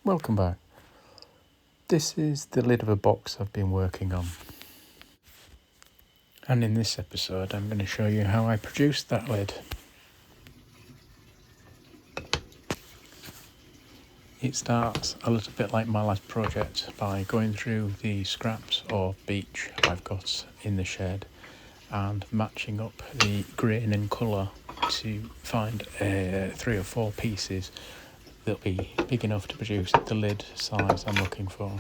Welcome back. This is the lid of a box I've been working on. And in this episode I'm going to show you how I produced that lid. It starts a little bit like my last project by going through the scraps or beech I've got in the shed and matching up the grain and colour to find 3 or 4 pieces that'll be big enough to produce the lid size I'm looking for.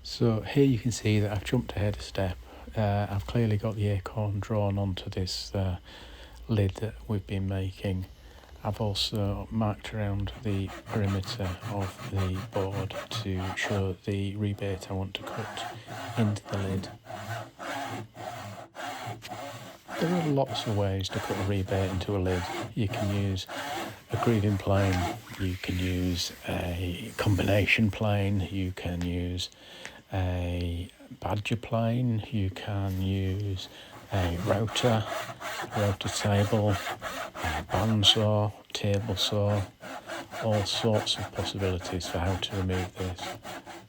So here you can see that I've jumped ahead a step. I've clearly got the acorn drawn onto this lid that we've been making. I've also marked around the perimeter of the board to show the rebate I want to cut into the lid. There are lots of ways to put a rebate into a lid. You can use a grieving plane, you can use a combination plane, you can use a badger plane, you can use a router table, a bandsaw, table saw, all sorts of possibilities for how to remove this.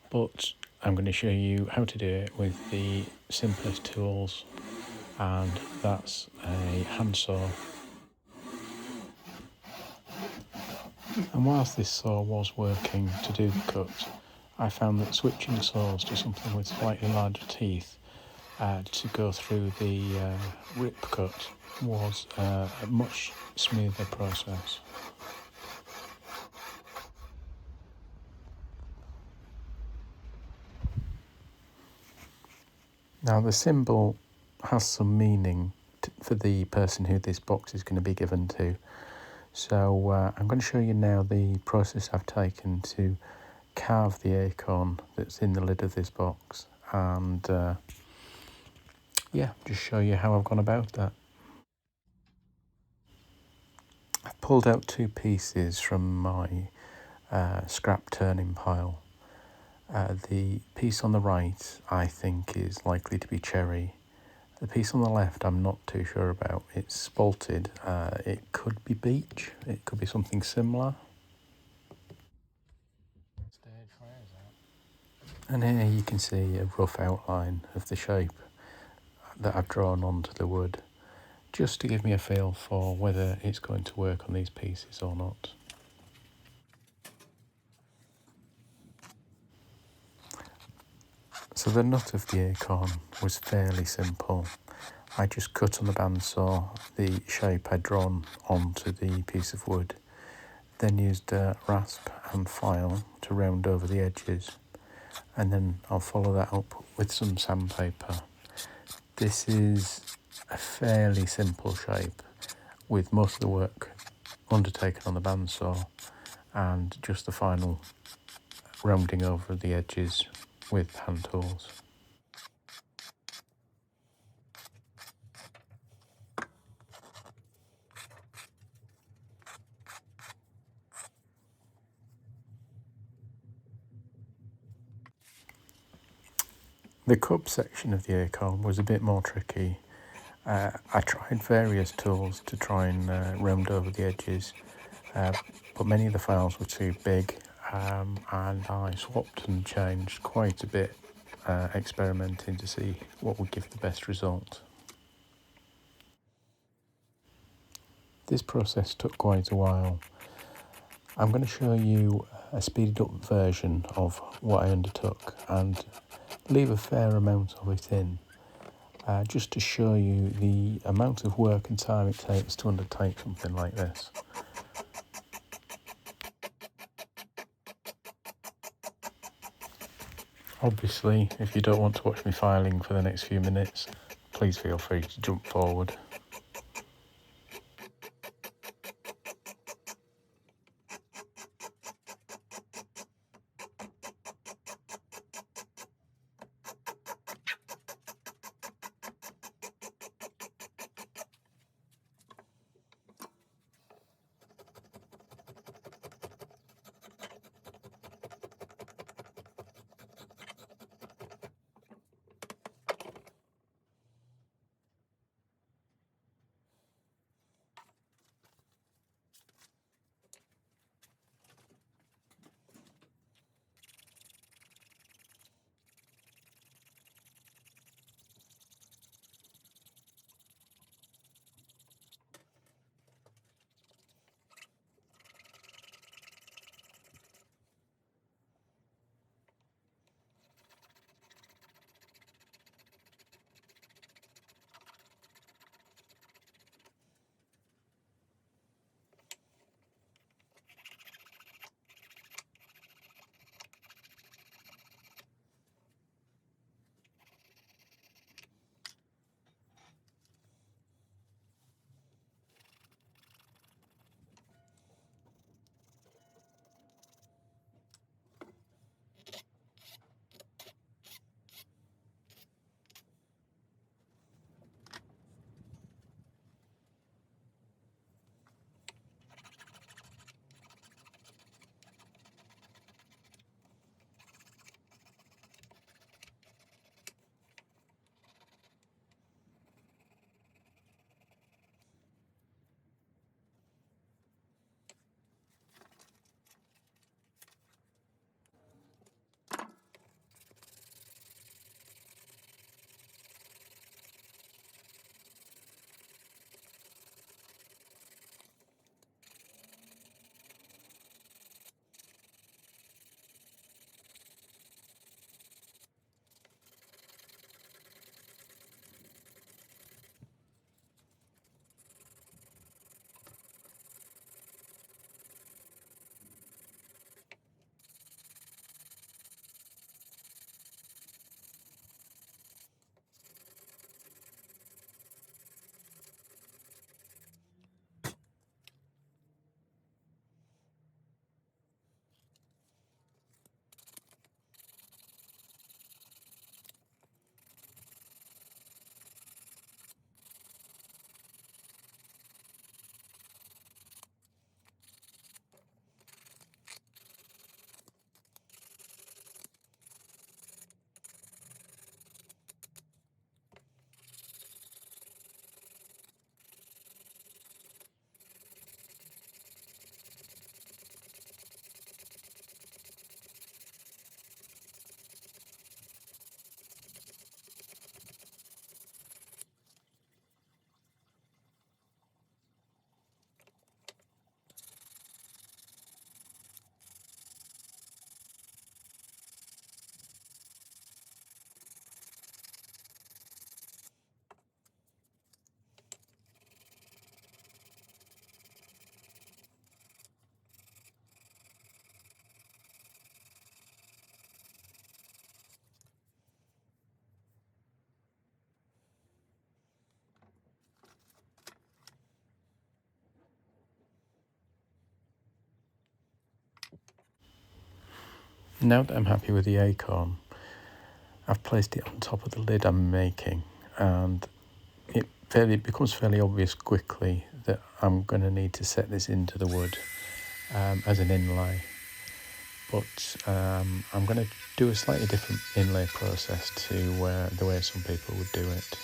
But I'm going to show you how to do it with the simplest tools, and that's a handsaw. And whilst this saw was working to do the cut, I found that switching saws to something with slightly larger teeth to go through the rip cut was a much smoother process. Now the symbol has some meaning for the person who this box is going to be given to. So I'm going to show you now the process I've taken to carve the acorn that's in the lid of this box, and just show you how I've gone about that. I've pulled out 2 pieces from my scrap turning pile. The piece on the right I think is likely to be cherry. The piece on the left I'm not too sure about. It's spalted. It could be beech, it could be something similar. And here you can see a rough outline of the shape that I've drawn onto the wood, just to give me a feel for whether it's going to work on these pieces or not. So the nut of the acorn was fairly simple. I just cut on the bandsaw the shape I'd drawn onto the piece of wood, then used a rasp and file to round over the edges, and then I'll follow that up with some sandpaper. This is a fairly simple shape, with most of the work undertaken on the bandsaw and just the final rounding over the edges with hand tools. The cup section of the Acorn was a bit more tricky. I tried various tools to try and round over the edges, but many of the files were too big, and I swapped and changed quite a bit, experimenting to see what would give the best result. This process took quite a while. I'm going to show you a speeded up version of what I undertook and leave a fair amount of it in, just to show you the amount of work and time it takes to undertake something like this. Obviously, if you don't want to watch me filing for the next few minutes, please feel free to jump forward. Now that I'm happy with the Acorn, I've placed it on top of the lid I'm making, and it becomes fairly obvious quickly that I'm going to need to set this into the wood as an inlay. but I'm going to do a slightly different inlay process to the way some people would do it.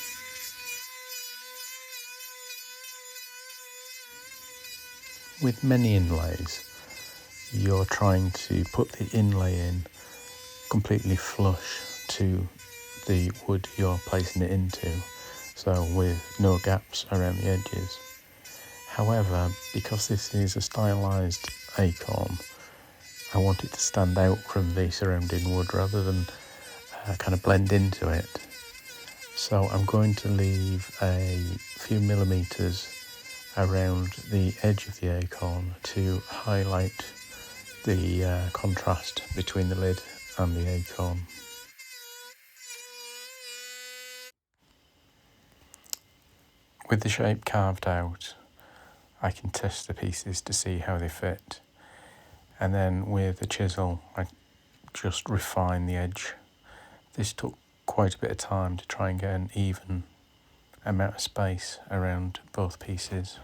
With many inlays, you're trying to put the inlay in completely flush to the wood you're placing it into, so with no gaps around the edges. However, because this is a stylised acorn, I want it to stand out from the surrounding wood rather than kind of blend into it. So I'm going to leave a few millimetres around the edge of the acorn to highlight the contrast between the lid and the acorn. With the shape carved out, I can test the pieces to see how they fit, and then with a chisel I just refine the edge. This took quite a bit of time to try and get an even amount of space around both pieces.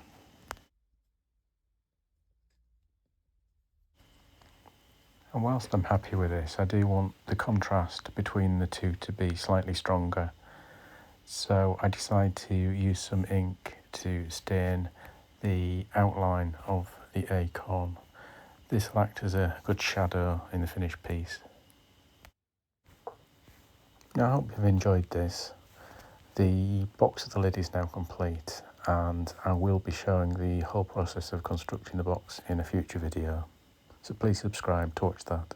And whilst I'm happy with this, I do want the contrast between the two to be slightly stronger. So I decide to use some ink to stain the outline of the acorn. This will act as a good shadow in the finished piece. Now, I hope you've enjoyed this. The box of the lid is now complete, and I will be showing the whole process of constructing the box in a future video. So please subscribe to watch that.